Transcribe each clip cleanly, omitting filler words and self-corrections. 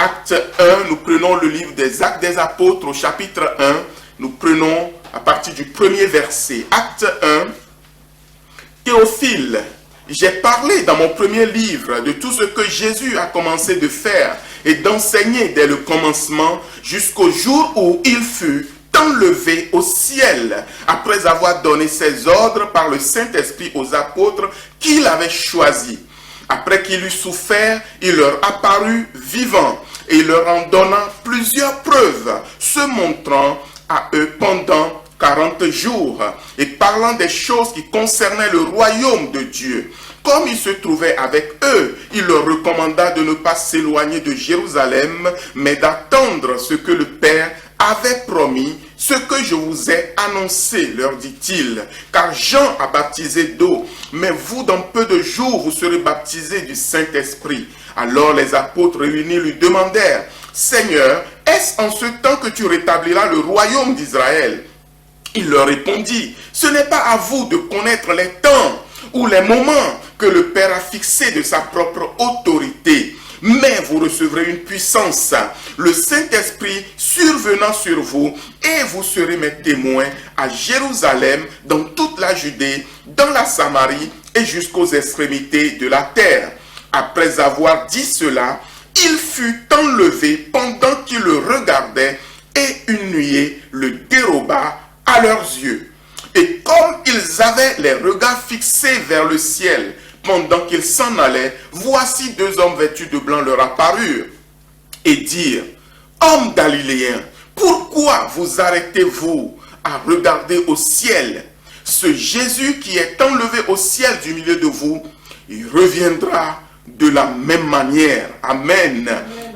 Acte 1, nous prenons le livre des Actes des Apôtres au chapitre 1. Nous prenons à partir du premier verset. Acte 1. Théophile, j'ai parlé dans mon premier livre de tout ce que Jésus a commencé de faire et d'enseigner dès le commencement jusqu'au jour où il fut enlevé au ciel, après avoir donné ses ordres par le Saint-Esprit aux apôtres qu'il avait choisis. Après qu'il eut souffert, il leur apparut vivant et leur en donna plusieurs preuves, se montrant à eux pendant 40 jours et parlant des choses qui concernaient le royaume de Dieu. Comme il se trouvait avec eux, il leur recommanda de ne pas s'éloigner de Jérusalem, mais d'attendre ce que le Père avait promis, ce que je vous ai annoncé, leur dit-il. Car Jean a baptisé d'eau, mais vous, dans peu de jours, vous serez baptisés du Saint-Esprit. Alors les apôtres réunis lui demandèrent, Seigneur, est-ce en ce temps que tu rétabliras le royaume d'Israël? Il leur répondit, ce n'est pas à vous de connaître les temps ou les moments que le Père a fixés de sa propre autorité, mais vous recevrez une puissance, le Saint-Esprit survenant sur vous, et vous serez mes témoins à Jérusalem, dans toute la Judée, dans la Samarie et jusqu'aux extrémités de la terre. Après avoir dit cela, il fut enlevé pendant qu'ils le regardaient, et une nuée le déroba à leurs yeux. Et comme ils avaient les regards fixés vers le ciel, pendant qu'ils s'en allaient, voici deux hommes vêtus de blanc leur apparurent et dirent, hommes galiléens, pourquoi vous arrêtez-vous à regarder au ciel? Ce Jésus qui est enlevé au ciel du milieu de vous, il reviendra de la même manière, amen,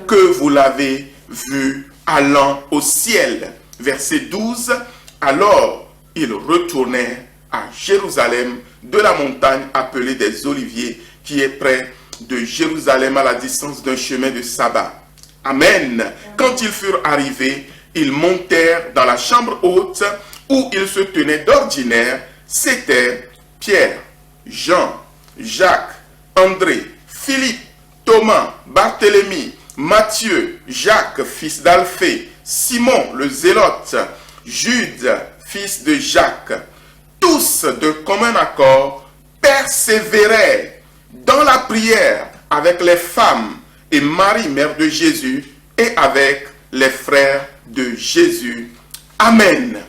que vous l'avez vu allant au ciel. Verset 12, alors ils retournèrent à Jérusalem de la montagne appelée des Oliviers, qui est près de Jérusalem à la distance d'un chemin de sabbat. Amen. Quand ils furent arrivés, ils montèrent dans la chambre haute où ils se tenaient d'ordinaire. C'étaient Pierre, Jean, Jacques, André, Philippe, Thomas, Barthélemy, Matthieu, Jacques, fils d'Alphée, Simon le Zélote, Jude, fils de Jacques. Tous de commun accord persévéraient dans la prière avec les femmes et Marie, mère de Jésus, et avec les frères de Jésus. Amen.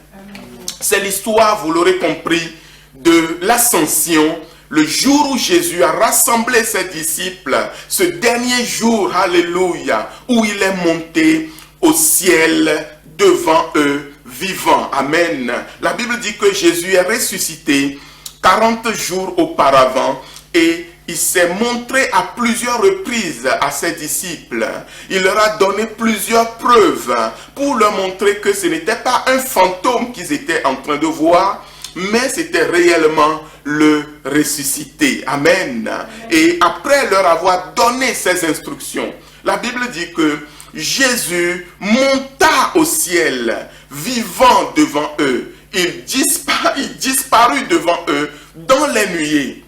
C'est l'histoire, vous l'aurez compris, de l'ascension, le jour où Jésus a rassemblé ses disciples, ce dernier jour, alléluia, où il est monté au ciel devant eux, vivant. Amen. La Bible dit que Jésus est ressuscité 40 jours auparavant et il s'est montré à plusieurs reprises à ses disciples. Il leur a donné plusieurs preuves pour leur montrer que ce n'était pas un fantôme qu'ils étaient en train de voir, mais c'était réellement le ressuscité. Amen. Et après leur avoir donné ces instructions, la Bible dit que Jésus monta au ciel, vivant devant eux. Il disparut devant eux dans les nuées.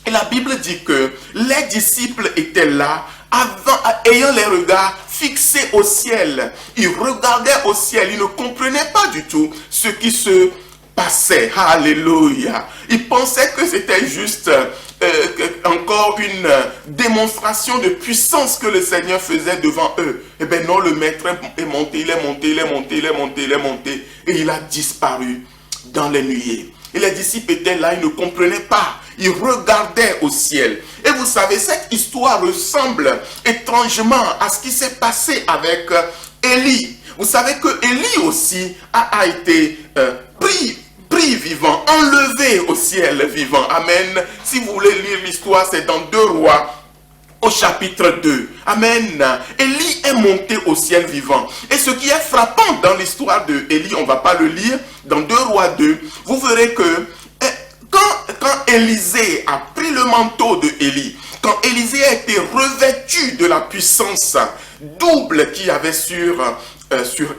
Et la Bible dit que les disciples étaient là, ayant les regards fixés au ciel. Ils regardaient au ciel, ils ne comprenaient pas du tout ce qui se passait. Alléluia. Ils pensaient que c'était juste encore une démonstration de puissance que le Seigneur faisait devant eux. Eh bien non, le maître est monté, il est monté, il est monté, il est monté, il est monté, et il a disparu dans les nuées. Et les disciples étaient là, ils ne comprenaient pas. Ils regardaient au ciel. Et vous savez, cette histoire ressemble étrangement à ce qui s'est passé avec Élie. Vous savez que Élie aussi a été pris vivant, enlevé au ciel vivant. Amen. Si vous voulez lire l'histoire, c'est dans 2 Rois au chapitre 2. Amen. Élie est monté au ciel vivant. Et ce qui est frappant dans l'histoire de Élie, on ne va pas le lire, dans 2 Rois 2, vous verrez que quand Élisée a pris le manteau de Élie, quand Élisée a été revêtu de la puissance double qu'il y avait sur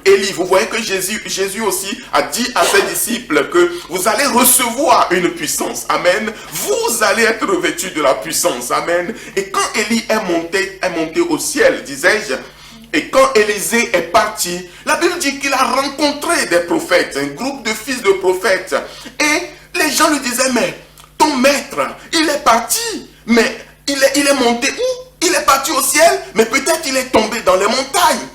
Élie, vous voyez que Jésus aussi a dit à ses disciples que vous allez recevoir une puissance. Amen. Vous allez être revêtus de la puissance. Amen. Et quand Élie est monté au ciel, disais-je, Et quand Élisée est parti, la Bible dit qu'il a rencontré des prophètes, un groupe de fils de prophètes. Et les gens lui disaient, mais ton maître, il est parti, mais il est monté où? Il est parti au ciel, mais peut-être il est tombé dans les montagnes.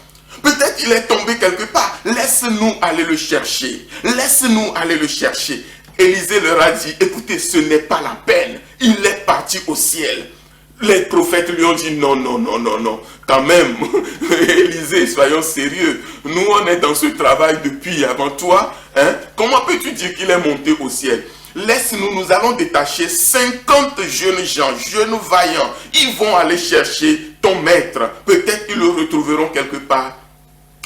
Peut-être il est tombé quelque part. Laisse-nous aller le chercher. Laisse-nous aller le chercher. Élisée leur a dit, écoutez, ce n'est pas la peine. Il est parti au ciel. Les prophètes lui ont dit, non, non, non, non, non. Quand même, Élisée, soyons sérieux. Nous, on est dans ce travail depuis avant toi. Hein? Comment peux-tu dire qu'il est monté au ciel? Laisse-nous, nous allons détacher 50 jeunes gens, jeunes vaillants. Ils vont aller chercher ton maître. Peut-être qu'ils le retrouveront quelque part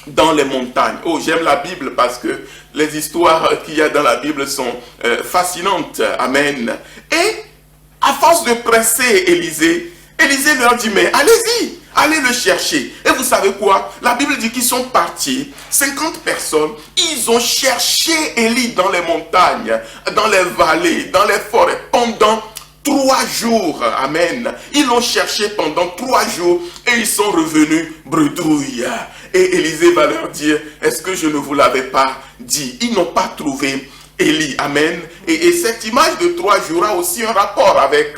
dans les montagnes. Oh, j'aime la Bible parce que les histoires qu'il y a dans la Bible sont fascinantes. Amen. Et à force de presser Élisée, Élisée leur dit, mais allez-y, allez le chercher. Et vous savez quoi? La Bible dit qu'ils sont partis, 50 personnes, ils ont cherché Élie dans les montagnes, dans les vallées, dans les forêts, pendant 3 jours. Amen. Ils l'ont cherché pendant 3 jours et ils sont revenus bredouilles. Et Élisée va leur dire, est-ce que je ne vous l'avais pas dit? Ils n'ont pas trouvé Élie. Amen. Et cette image de 3 jours a aussi un rapport avec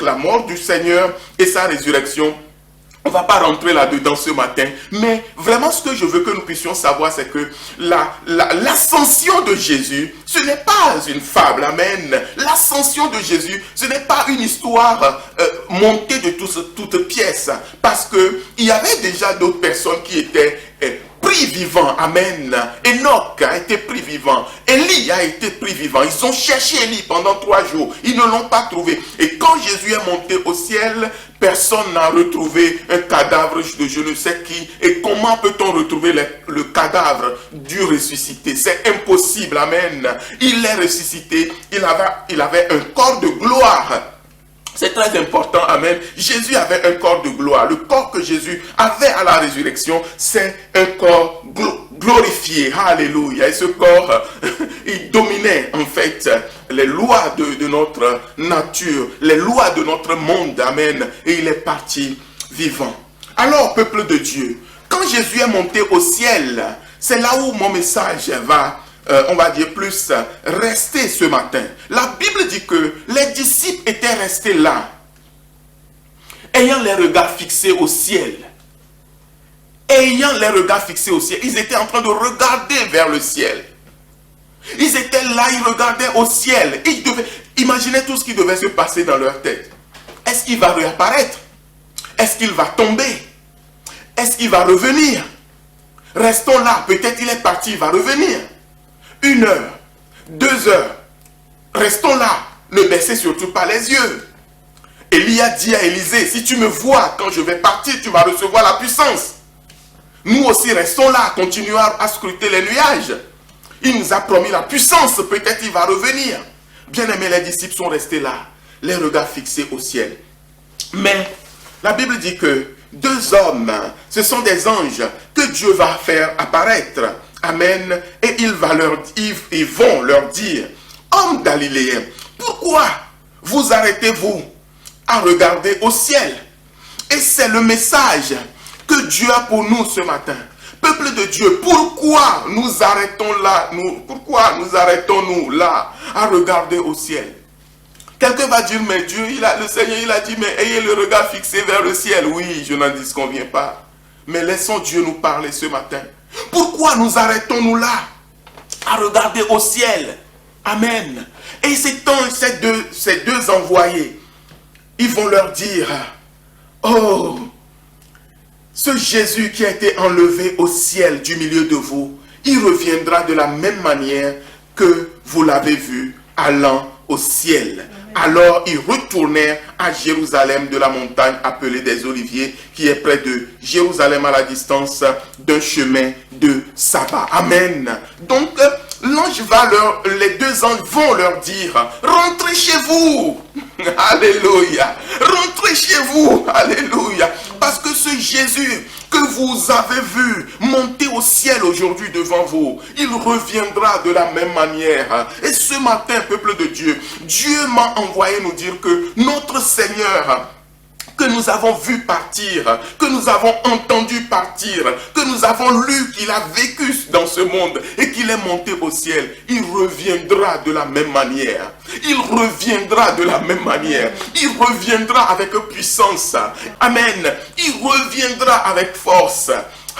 la mort du Seigneur et sa résurrection. On ne va pas rentrer là-dedans ce matin, mais vraiment ce que je veux que nous puissions savoir, c'est que l'ascension de Jésus, ce n'est pas une fable, amen. L'ascension de Jésus, ce n'est pas une histoire montée de toutes pièces, parce qu'il y avait déjà d'autres personnes qui étaient pris vivants, amen. Enoch a été pris vivant, Élie a été pris vivant. Ils ont cherché Élie pendant 3 jours, ils ne l'ont pas trouvé. Et quand Jésus est monté au ciel, personne n'a retrouvé un cadavre de je ne sais qui. Et comment peut-on retrouver le cadavre du ressuscité? C'est impossible, amen. Il est ressuscité, il avait un corps de gloire. C'est très important, amen. Jésus avait un corps de gloire. Le corps que Jésus avait à la résurrection, c'est un corps glorifié. Alléluia. Et ce corps, il dominait en fait les lois de notre nature, les lois de notre monde, amen. Et il est parti vivant. Alors, peuple de Dieu, quand Jésus est monté au ciel, c'est là où mon message va on va dire plus, rester ce matin. La Bible dit que les disciples étaient restés là, ayant les regards fixés au ciel. Ayant les regards fixés au ciel. Ils étaient en train de regarder vers le ciel. Ils étaient là, ils regardaient au ciel. Imaginez tout ce qui devait se passer dans leur tête. Est-ce qu'il va réapparaître? Est-ce qu'il va tomber? Est-ce qu'il va revenir? Restons là, peut-être il est parti, il va revenir. 1 heure, 2 heures, restons là, ne baissez surtout pas les yeux. Élie a dit à Élisée, si tu me vois quand je vais partir, tu vas recevoir la puissance. Nous aussi restons là, continuons à scruter les nuages. Il nous a promis la puissance, peut-être il va revenir. Bien aimés, les disciples sont restés là, les regards fixés au ciel. Mais la Bible dit que 2 hommes, ce sont des anges que Dieu va faire apparaître. Amen. Et ils vont leur dire, hommes galiléens, pourquoi vous arrêtez-vous à regarder au ciel? Et c'est le message que Dieu a pour nous ce matin. Peuple de Dieu, pourquoi nous arrêtons-nous là à regarder au ciel? Quelqu'un va dire, mais le Seigneur, il a dit, mais ayez le regard fixé vers le ciel. Oui, je n'en disconviens pas. Mais laissons Dieu nous parler ce matin. Pourquoi nous arrêtons-nous là à regarder au ciel? Amen. Et ces deux envoyés, ils vont leur dire, oh, ce Jésus qui a été enlevé au ciel du milieu de vous, il reviendra de la même manière que vous l'avez vu allant au ciel. Alors ils retournèrent à Jérusalem de la montagne appelée des Oliviers, qui est près de Jérusalem à la distance d'un chemin de sabbat. Amen. Donc l'ange les 2 anges vont leur dire, rentrez chez vous. Alléluia. Rentrez chez vous. Alléluia. Parce que ce Jésus que vous avez vu monter au ciel aujourd'hui devant vous, il reviendra de la même manière. Et ce matin, peuple de Dieu, Dieu m'a envoyé nous dire que notre Seigneur, que nous avons vu partir, que nous avons entendu partir, que nous avons lu qu'il a vécu dans ce monde et qu'il est monté au ciel, il reviendra de la même manière. Il reviendra de la même manière. Il reviendra avec puissance. Amen. Il reviendra avec force.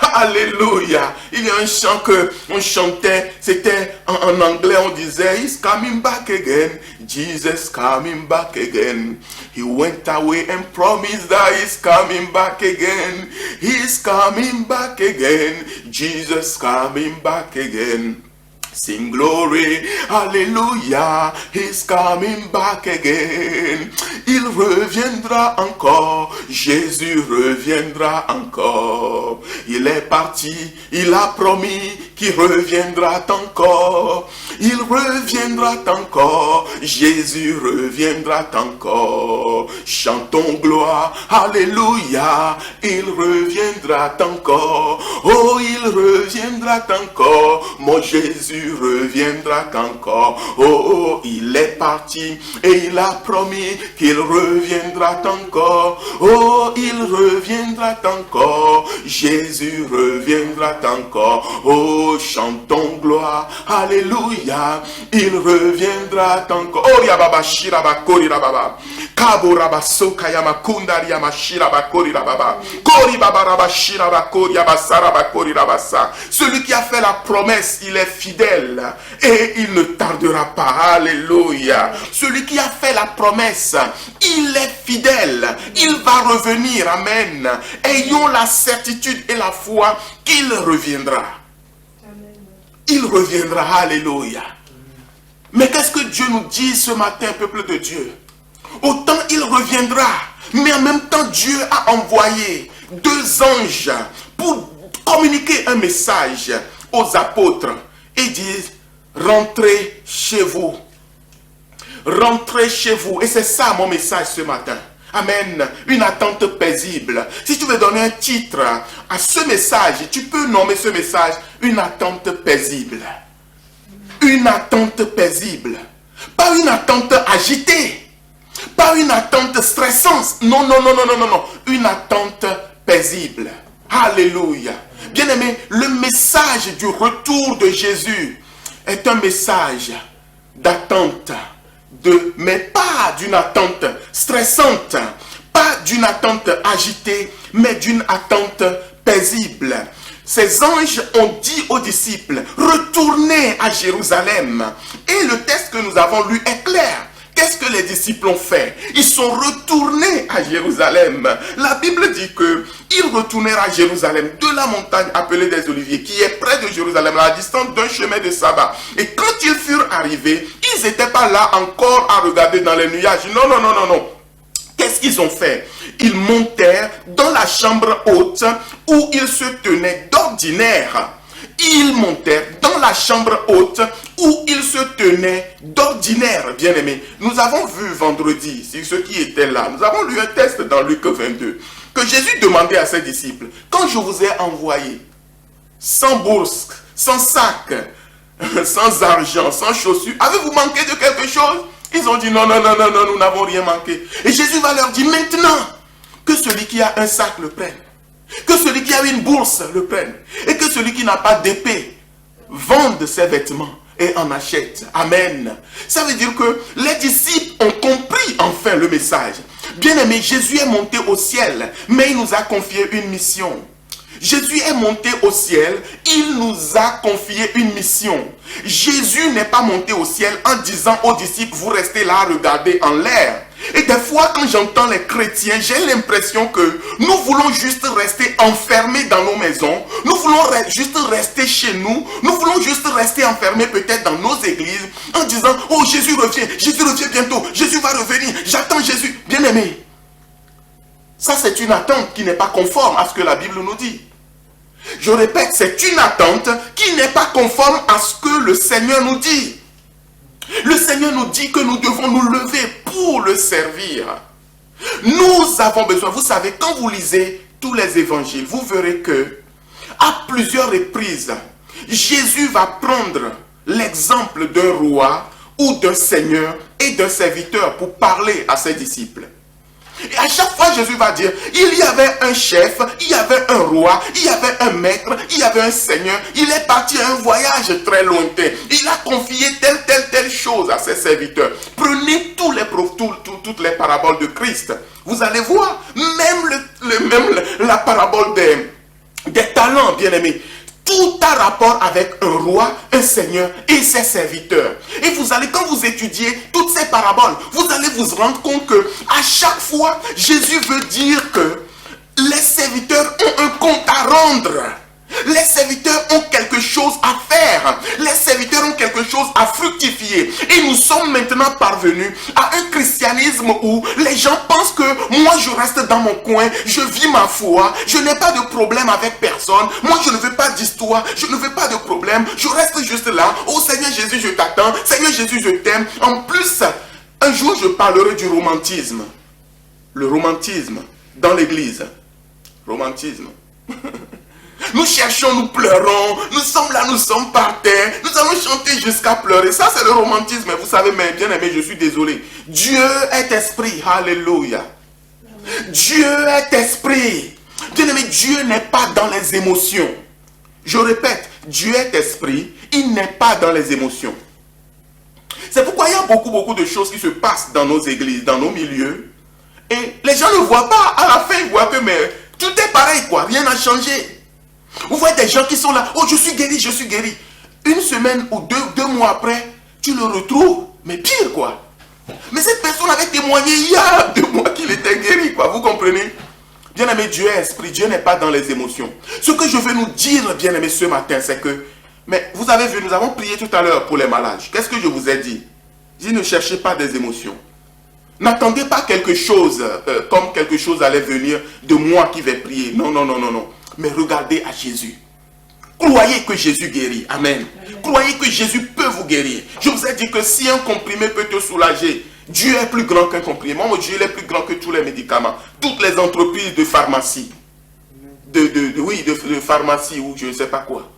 Alléluia. Il y a un chant que on chantait, c'était en anglais, on disait, He's coming back again. Jesus coming back again. He went away and promised that He's coming back again. He's coming back again. Jesus coming back again. Sing glory, hallelujah, He's coming back again. Il reviendra encore, Jésus reviendra encore. Il est parti, il a promis qu'il reviendra encore. Il reviendra encore, Jésus reviendra encore. Chantons gloire, hallelujah, il reviendra encore. Oh, il reviendra encore, mon Jésus reviendra encore. Oh, il est parti et il a promis qu'il reviendra encore. Oh, il reviendra encore. Jésus reviendra encore. Oh, chantons gloire. Alléluia. Il reviendra encore. Oh, yababa shiraba kori rababa. Kabo raba soka yama kundari yama shiraba kori rababa. Kori baba raba shiraba kori yaba saraba kori rabasa. Celui qui a fait la promesse, il est fidèle. Et il ne tardera pas. Alléluia. Celui qui a fait la promesse, il est fidèle. Il va revenir. Amen. Ayons la certitude et la foi qu'il reviendra. Il reviendra. Alléluia. Mais qu'est-ce que Dieu nous dit ce matin, peuple de Dieu? Autant il reviendra, mais en même temps Dieu a envoyé 2 anges pour communiquer un message aux apôtres. Ils disent, rentrez chez vous. Rentrez chez vous. Et c'est ça mon message ce matin. Amen. Une attente paisible. Si tu veux donner un titre à ce message, tu peux nommer ce message une attente paisible. Une attente paisible. Pas une attente agitée. Pas une attente stressante. Non, non, non, non, non, non, non. Une attente paisible. Alléluia. Bien-aimé, le message du retour de Jésus est un message d'attente, mais pas d'une attente stressante, pas d'une attente agitée, mais d'une attente paisible. Ces anges ont dit aux disciples, retournez à Jérusalem. Et le texte que nous avons lu est clair. Qu'est-ce que les disciples ont fait? Ils sont retournés à Jérusalem. La Bible dit qu'ils retournèrent à Jérusalem de la montagne appelée des Oliviers, qui est près de Jérusalem, à la distance d'un chemin de sabbat. Et quand ils furent arrivés, ils n'étaient pas là encore à regarder dans les nuages. Non, non, non, non, non. Qu'est-ce qu'ils ont fait? Ils montèrent dans la chambre haute où ils se tenaient d'ordinaire. Ils montèrent dans la chambre haute où ils se tenaient d'ordinaire, bien-aimés. Nous avons vu vendredi, c'est ceux qui étaient là, nous avons lu un texte dans Luc 22, que Jésus demandait à ses disciples, quand je vous ai envoyé, sans bourse, sans sac, sans argent, sans chaussures, avez-vous manqué de quelque chose? Ils ont dit non, non, non, non, non, nous n'avons rien manqué. Et Jésus va leur dire maintenant que celui qui a un sac le prenne. Que celui qui a une bourse le prenne. Et que celui qui n'a pas d'épée vende ses vêtements et en achète. Amen. Ça veut dire que les disciples ont compris enfin le message. Bien-aimé, Jésus est monté au ciel, mais il nous a confié une mission. Jésus est monté au ciel, il nous a confié une mission. Jésus n'est pas monté au ciel en disant aux disciples, vous restez là à regarder en l'air. Et des fois, quand j'entends les chrétiens, j'ai l'impression que nous voulons juste rester enfermés dans nos maisons. Nous voulons juste rester chez nous. Nous voulons juste rester enfermés peut-être dans nos églises en disant, oh Jésus revient bientôt, Jésus va revenir, j'attends Jésus. Bien-aimé, ça c'est une attente qui n'est pas conforme à ce que la Bible nous dit. Je répète, c'est une attente qui n'est pas conforme à ce que le Seigneur nous dit. Le Seigneur nous dit que nous devons nous lever pour le servir. Nous avons besoin, vous savez, quand vous lisez tous les évangiles, vous verrez que à plusieurs reprises, Jésus va prendre l'exemple d'un roi ou d'un seigneur et d'un serviteur pour parler à ses disciples. Et à chaque fois, Jésus va dire, il y avait un chef, il y avait un roi, il y avait un maître, il y avait un seigneur. Il est parti à un voyage très lointain. Il a confié telle chose à ses serviteurs. Prenez toutes les paraboles de Christ. Vous allez voir, même la parabole des talents, bien aimés. Tout a rapport avec un roi, un seigneur et ses serviteurs. Et vous allez, quand vous étudiez toutes ces paraboles, vous allez vous rendre compte que à chaque fois, Jésus veut dire que les serviteurs ont un compte à rendre. Les serviteurs ont quelque chose à faire. Les serviteurs ont quelque chose à fructifier. Et nous sommes maintenant parvenus à un christianisme où les gens pensent que moi je reste dans mon coin, je vis ma foi, je n'ai pas de problème avec personne. Moi je ne veux pas d'histoire, je ne veux pas de problème. Je reste juste là. Oh Seigneur Jésus, je t'attends. Seigneur Jésus, je t'aime. En plus, un jour je parlerai du romantisme. Le romantisme dans l'église. Romantisme. Nous cherchons, nous pleurons, nous sommes là, nous sommes par terre, nous allons chanter jusqu'à pleurer. Ça, c'est le romantisme. Vous savez, mais bien aimé, je suis désolé. Dieu est esprit. Alléluia. Dieu est esprit. Bien aimé, Dieu n'est pas dans les émotions. Je répète, Dieu est esprit, il n'est pas dans les émotions. C'est pourquoi il y a beaucoup de choses qui se passent dans nos églises, dans nos milieux. Et les gens ne voient pas. À la fin, ils voient que mais, tout est pareil, quoi. Rien n'a changé. Vous voyez des gens qui sont là, oh je suis guéri, je suis guéri. Une semaine ou deux mois après, tu le retrouves, mais pire quoi. Mais cette personne avait témoigné il y a 2 mois qu'il était guéri, quoi, vous comprenez? Bien aimé, Dieu est esprit, Dieu n'est pas dans les émotions. Ce que je veux nous dire, bien aimé, ce matin, c'est que, mais vous avez vu, nous avons prié tout à l'heure pour les malades. Qu'est-ce que je vous ai dit? Je dis, ne cherchez pas des émotions. N'attendez pas quelque chose, comme quelque chose allait venir de moi qui vais prier. Non. Mais regardez à Jésus. Croyez que Jésus guérit. Amen. Croyez que Jésus peut vous guérir. Je vous ai dit que si un comprimé peut te soulager, Dieu est plus grand qu'un comprimé. Mon Dieu, il est plus grand que tous les médicaments. Toutes les entreprises de pharmacie. De pharmacie ou je ne sais pas quoi.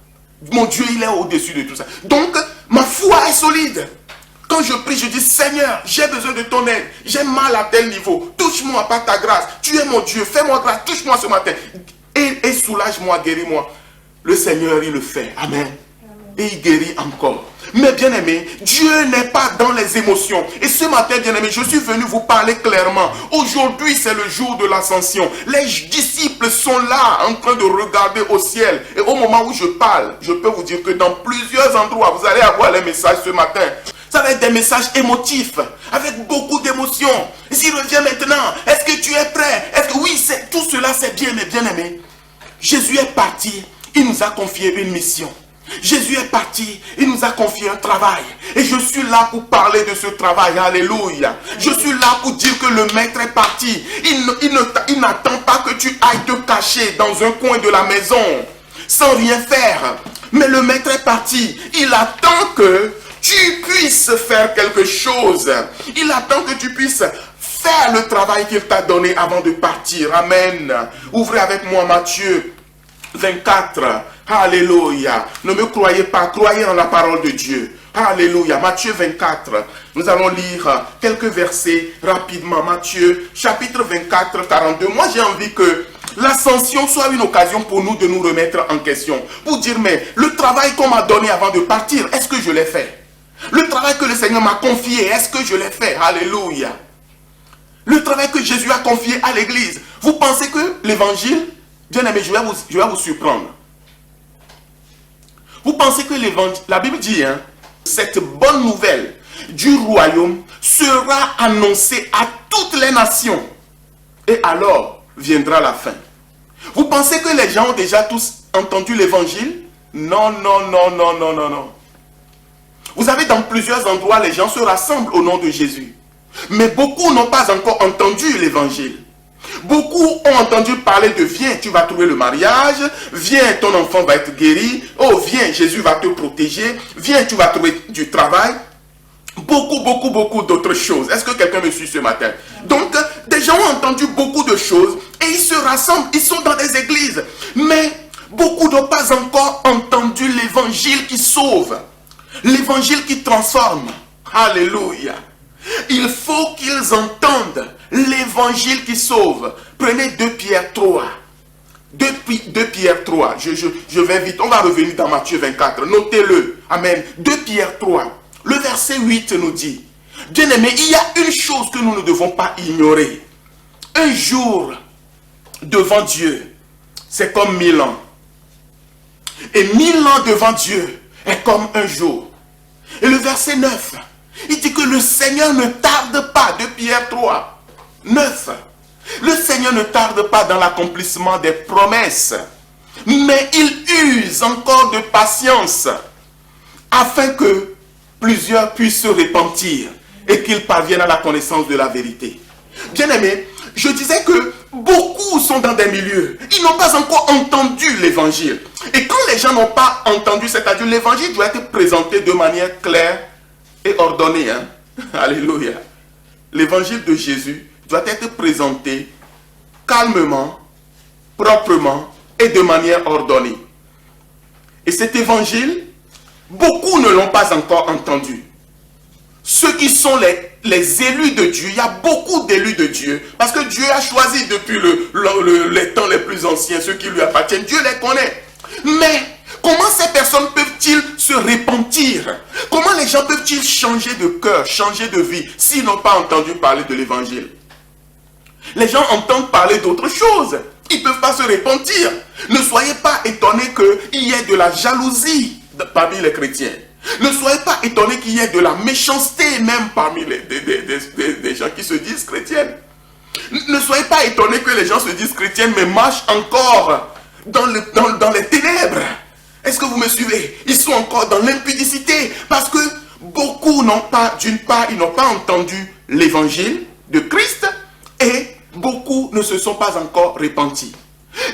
Mon Dieu, il est au-dessus de tout ça. Donc, ma foi est solide. Quand je prie, je dis, Seigneur, j'ai besoin de ton aide. J'ai mal à tel niveau. Touche-moi par ta grâce. Tu es mon Dieu. Fais-moi grâce. Touche-moi ce matin. Et soulage-moi, guéris-moi. Le Seigneur, il le fait. Amen. Et il guérit encore. Mais bien aimé, Dieu n'est pas dans les émotions. Et ce matin, bien aimé, je suis venu vous parler clairement. Aujourd'hui, c'est le jour de l'ascension. Les disciples sont là, en train de regarder au ciel. Et au moment où je parle, je peux vous dire que dans plusieurs endroits, vous allez avoir les messages ce matin. Ça va être des messages émotifs, avec beaucoup d'émotions. Et s'il revient maintenant, est-ce que tu es prêt? Est-ce que oui, tout cela c'est bien, mais bien aimé. Jésus est parti, il nous a confié une mission. Jésus est parti, il nous a confié un travail. Et je suis là pour parler de ce travail, alléluia. Je suis là pour dire que le maître est parti. Il n'attend pas que tu ailles te cacher dans un coin de la maison, sans rien faire. Mais le maître est parti, il attend que tu puisses faire quelque chose. Il attend que tu puisses faire le travail qu'il t'a donné avant de partir. Amen. Ouvrez avec moi Matthieu 24. Alléluia. Ne me croyez pas, croyez en la parole de Dieu. Alléluia. Matthieu 24. Nous allons lire quelques versets rapidement. Matthieu chapitre 24, 42. Moi j'ai envie que l'ascension soit une occasion pour nous de nous remettre en question. Pour dire, mais le travail qu'on m'a donné avant de partir, est-ce que je l'ai fait? Le travail que le Seigneur m'a confié, est-ce que je l'ai fait? Alléluia. Le travail que Jésus a confié à l'église. Vous pensez que l'évangile, bien aimé, je vais vous surprendre. Vous pensez que l'évangile, la Bible dit, cette bonne nouvelle du royaume sera annoncée à toutes les nations. Et alors viendra la fin. Vous pensez que les gens ont déjà tous entendu l'évangile? Non. Vous savez, dans plusieurs endroits, les gens se rassemblent au nom de Jésus. Mais beaucoup n'ont pas encore entendu l'évangile. Beaucoup ont entendu parler de viens, tu vas trouver le mariage, viens, ton enfant va être guéri, oh viens, Jésus va te protéger, viens, tu vas trouver du travail. Beaucoup d'autres choses. Est-ce que quelqu'un me suit ce matin? Donc, des gens ont entendu beaucoup de choses et ils se rassemblent, ils sont dans des églises. Mais beaucoup n'ont pas encore entendu l'évangile qui sauve. L'évangile qui transforme. Alléluia. Il faut qu'ils entendent l'évangile qui sauve. Prenez 2 Pierre 3. 2 Pierre 3. Je vais vite. On va revenir dans Matthieu 24. Notez-le. Amen. 2 Pierre 3. Le verset 8 nous dit, bien-aimés, il y a une chose que nous ne devons pas ignorer. Un jour devant Dieu, c'est comme 1000 ans. Et 1000 ans devant Dieu est comme un jour. Et le verset 9, il dit que le Seigneur ne tarde pas, de Pierre 3, 9. Le Seigneur ne tarde pas dans l'accomplissement des promesses, mais il use encore de patience, afin que plusieurs puissent se repentir et qu'ils parviennent à la connaissance de la vérité. Bien-aimés, je disais que beaucoup sont dans des milieux, ils n'ont pas encore entendu l'évangile. Et quand les gens n'ont pas entendu, c'est-à-dire l'évangile doit être présenté de manière claire et ordonnée. Hein? Alléluia. L'évangile de Jésus doit être présenté calmement, proprement et de manière ordonnée. Et cet évangile, beaucoup ne l'ont pas encore entendu. Ceux qui sont les élus de Dieu, il y a beaucoup d'élus de Dieu, parce que Dieu a choisi depuis les temps les plus anciens, ceux qui lui appartiennent, Dieu les connaît. Mais comment ces personnes peuvent-ils se repentir? Comment les gens peuvent-ils changer de cœur, changer de vie, s'ils n'ont pas entendu parler de l'évangile? Les gens entendent parler d'autre chose. Ils ne peuvent pas se repentir. Ne soyez pas étonnés qu'il y ait de la jalousie parmi les chrétiens. Ne soyez pas étonnés qu'il y ait de la méchanceté même parmi des gens qui se disent chrétiennes. Ne soyez pas étonnés que les gens se disent chrétiennes mais marchent encore dans les ténèbres. Est-ce que vous me suivez? Ils sont encore dans l'impudicité parce que beaucoup n'ont pas, d'une part, ils n'ont pas entendu l'évangile de Christ et beaucoup ne se sont pas encore repentis.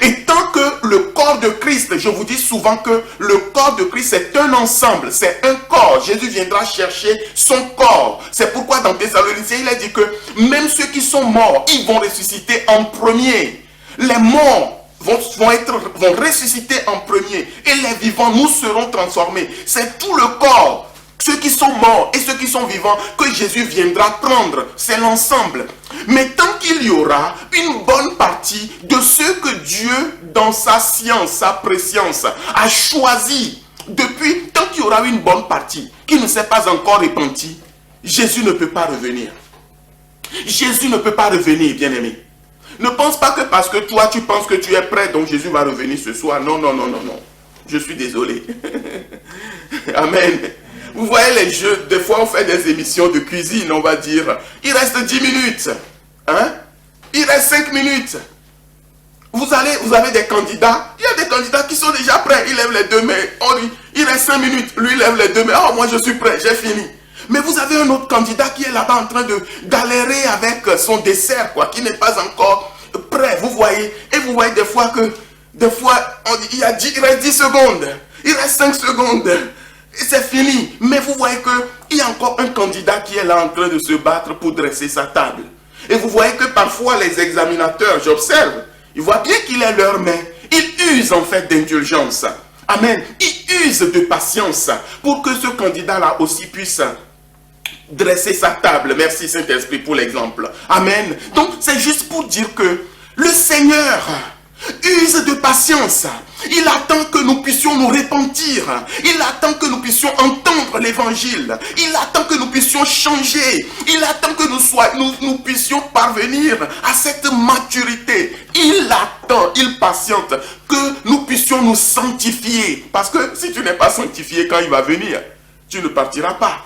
Et tant que le corps de Christ, je vous dis souvent que le corps de Christ c'est un ensemble, c'est un corps. Jésus viendra chercher son corps. C'est pourquoi dans Thessaloniciens, il a dit que même ceux qui sont morts, ils vont ressusciter en premier. Les morts vont ressusciter en premier. Et les vivants, nous serons transformés. C'est tout le corps. Ceux qui sont morts et ceux qui sont vivants que Jésus viendra prendre. C'est l'ensemble. Mais tant qu'il y aura une bonne partie de ceux que Dieu, dans sa science, sa préscience, a choisi, tant qu'il y aura une bonne partie qui ne s'est pas encore repentie, Jésus ne peut pas revenir. Jésus ne peut pas revenir, bien-aimé. Ne pense pas que parce que toi, tu penses que tu es prêt, donc Jésus va revenir ce soir. Non, non, non, non, non. Je suis désolé. Amen. Vous voyez les jeux, des fois on fait des émissions de cuisine, on va dire, il reste 10 minutes, hein? Il reste 5 minutes. Vous avez des candidats, il y a des candidats qui sont déjà prêts, ils lèvent les deux mains, on dit, il reste 5 minutes, lui il lève les deux mains, oh moi je suis prêt, j'ai fini. Mais vous avez un autre candidat qui est là-bas en train de galérer avec son dessert, quoi, qui n'est pas encore prêt, vous voyez. Et vous voyez des fois on dit, il reste 10 secondes, il reste 5 secondes. C'est fini. Mais vous voyez qu'il y a encore un candidat qui est là en train de se battre pour dresser sa table. Et vous voyez que parfois les examinateurs, j'observe, ils voient bien qu'il est leur main. Ils usent en fait d'indulgence. Amen. Ils usent de patience pour que ce candidat-là aussi puisse dresser sa table. Merci Saint-Esprit pour l'exemple. Amen. Donc c'est juste pour dire que le Seigneur use de patience. Il attend que nous puissions nous repentir. Il attend que nous puissions entendre l'évangile. Il attend que nous puissions changer. Il attend que nous puissions parvenir à cette maturité. Il attend, il patiente que nous puissions nous sanctifier. Parce que si tu n'es pas sanctifié quand il va venir, tu ne partiras pas.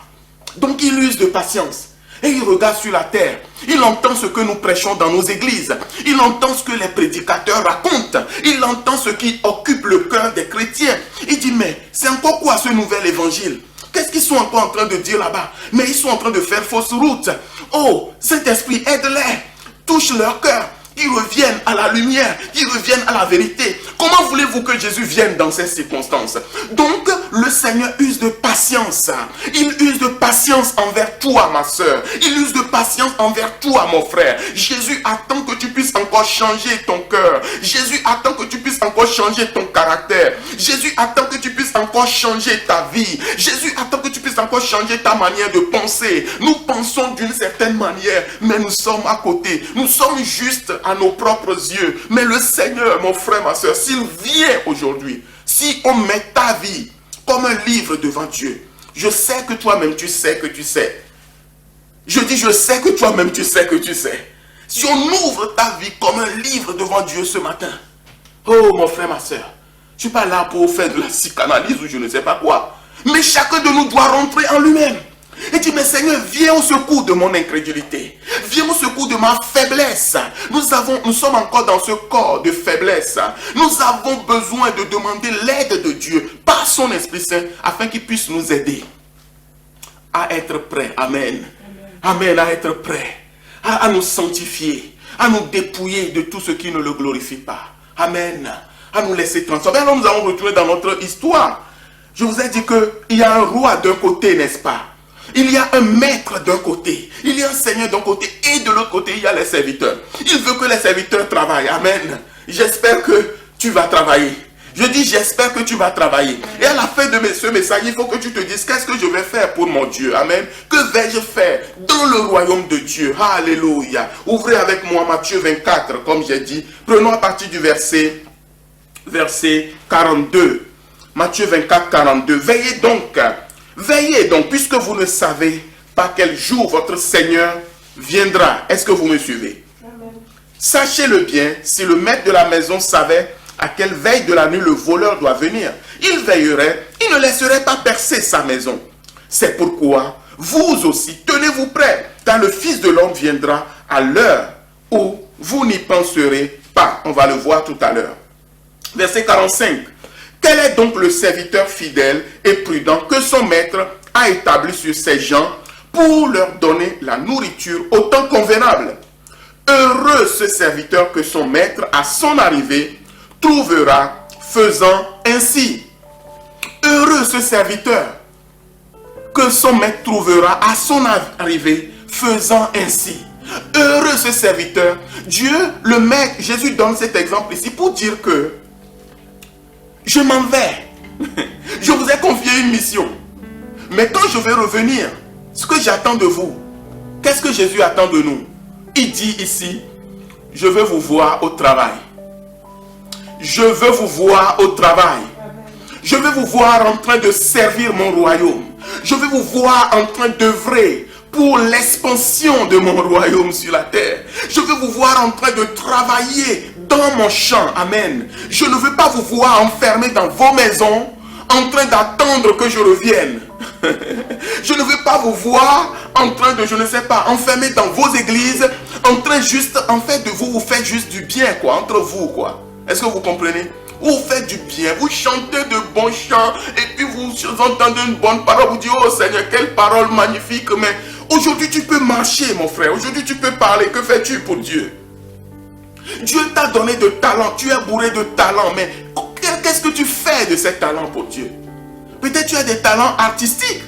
Donc il use de patience. Et il regarde sur la terre. Il entend ce que nous prêchons dans nos églises. Il entend ce que les prédicateurs racontent. Il entend ce qui occupe le cœur des chrétiens. Il dit, mais c'est encore quoi ce nouvel évangile? Qu'est-ce qu'ils sont encore en train de dire là-bas? Mais ils sont en train de faire fausse route. Oh, Saint-Esprit, aide-les. Touche leur cœur. qui revienne à la lumière, qui revienne à la vérité. Comment voulez-vous que Jésus vienne dans ces circonstances? Donc, le Seigneur use de patience. Il use de patience envers toi, ma soeur. Il use de patience envers toi, mon frère. Jésus attend que tu puisses encore changer ton cœur. Jésus attend que tu puisses encore changer ton caractère. Jésus attend que tu puisses encore changer ta vie. Jésus attend que tu puisses encore changer ta manière de penser. Nous pensons d'une certaine manière, mais nous sommes à côté. Nous sommes justes à nos propres yeux. Mais le Seigneur, mon frère, ma soeur, s'il vient aujourd'hui, si on met ta vie comme un livre devant Dieu, je sais que toi-même tu sais que tu sais. Je dis je sais que toi-même tu sais que tu sais. Si on ouvre ta vie comme un livre devant Dieu ce matin, oh mon frère, ma soeur, je ne suis pas là pour faire de la psychanalyse ou je ne sais pas quoi. Mais chacun de nous doit rentrer en lui-même. Et dit, mais Seigneur, viens au secours de mon incrédulité. Viens au secours de ma faiblesse. Nous sommes encore dans ce corps de faiblesse. Nous avons besoin de demander l'aide de Dieu par son Esprit Saint afin qu'il puisse nous aider à être prêts. Amen. Amen, à être prêts. À nous sanctifier. À nous dépouiller de tout ce qui ne le glorifie pas. Amen. À nous laisser transformer. Alors nous allons retourner dans notre histoire. Je vous ai dit qu'il y a un roi d'un côté, n'est-ce pas? Il y a un maître d'un côté, il y a un seigneur d'un côté et de l'autre côté, il y a les serviteurs. Il veut que les serviteurs travaillent. Amen. J'espère que tu vas travailler. Je dis j'espère que tu vas travailler. Et à la fin de ce message, il faut que tu te dises qu'est-ce que je vais faire pour mon Dieu. Amen. Que vais-je faire dans le royaume de Dieu? Alléluia. Ouvrez avec moi Matthieu 24, comme j'ai dit. Prenons à partir du verset 42. Matthieu 24, 42. Veillez donc, puisque vous ne savez pas quel jour votre Seigneur viendra. Est-ce que vous me suivez? Amen. Sachez-le bien, si le maître de la maison savait à quelle veille de la nuit le voleur doit venir, il veillerait, il ne laisserait pas percer sa maison. C'est pourquoi, vous aussi, tenez-vous prêts, car le Fils de l'homme viendra à l'heure où vous n'y penserez pas. On va le voir tout à l'heure. Verset 45. Quel est donc le serviteur fidèle et prudent que son maître a établi sur ses gens pour leur donner la nourriture au temps convenable? Heureux ce serviteur que son maître, à son arrivée, trouvera faisant ainsi. Heureux ce serviteur que son maître trouvera à son arrivée faisant ainsi. Heureux ce serviteur. Dieu, le maître, Jésus donne cet exemple ici pour dire que je m'en vais. Je vous ai confié une mission. Mais quand je vais revenir, ce que j'attends de vous, qu'est-ce que Jésus attend de nous? Il dit ici, je veux vous voir au travail. Je veux vous voir au travail. Je veux vous voir en train de servir mon royaume. Je veux vous voir en train d'œuvrer pour l'expansion de mon royaume sur la terre. Je veux vous voir en train de travailler dans mon champ. Amen. Je ne veux pas vous voir enfermé dans vos maisons en train d'attendre que je revienne. Je ne veux pas vous voir en train de, je ne sais pas, enfermé dans vos églises, en train juste, en fait, de vous faites juste du bien, quoi, entre vous, quoi. Est-ce que vous comprenez? Vous faites du bien, vous chantez de bons chants, et puis vous entendez une bonne parole, vous dites, oh Seigneur, quelle parole magnifique, mais aujourd'hui tu peux marcher, mon frère, aujourd'hui tu peux parler, que fais-tu pour Dieu? Dieu t'a donné de talent, tu es bourré de talent, mais qu'est-ce que tu fais de ces talents pour Dieu? Peut-être tu as des talents artistiques,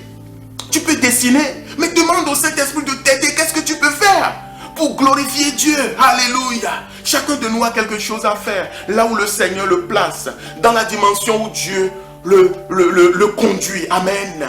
tu peux dessiner, mais demande au Saint-Esprit de t'aider, qu'est-ce que tu peux faire pour glorifier Dieu? Alléluia. Chacun de nous a quelque chose à faire, là où le Seigneur le place, dans la dimension où Dieu le conduit. Amen.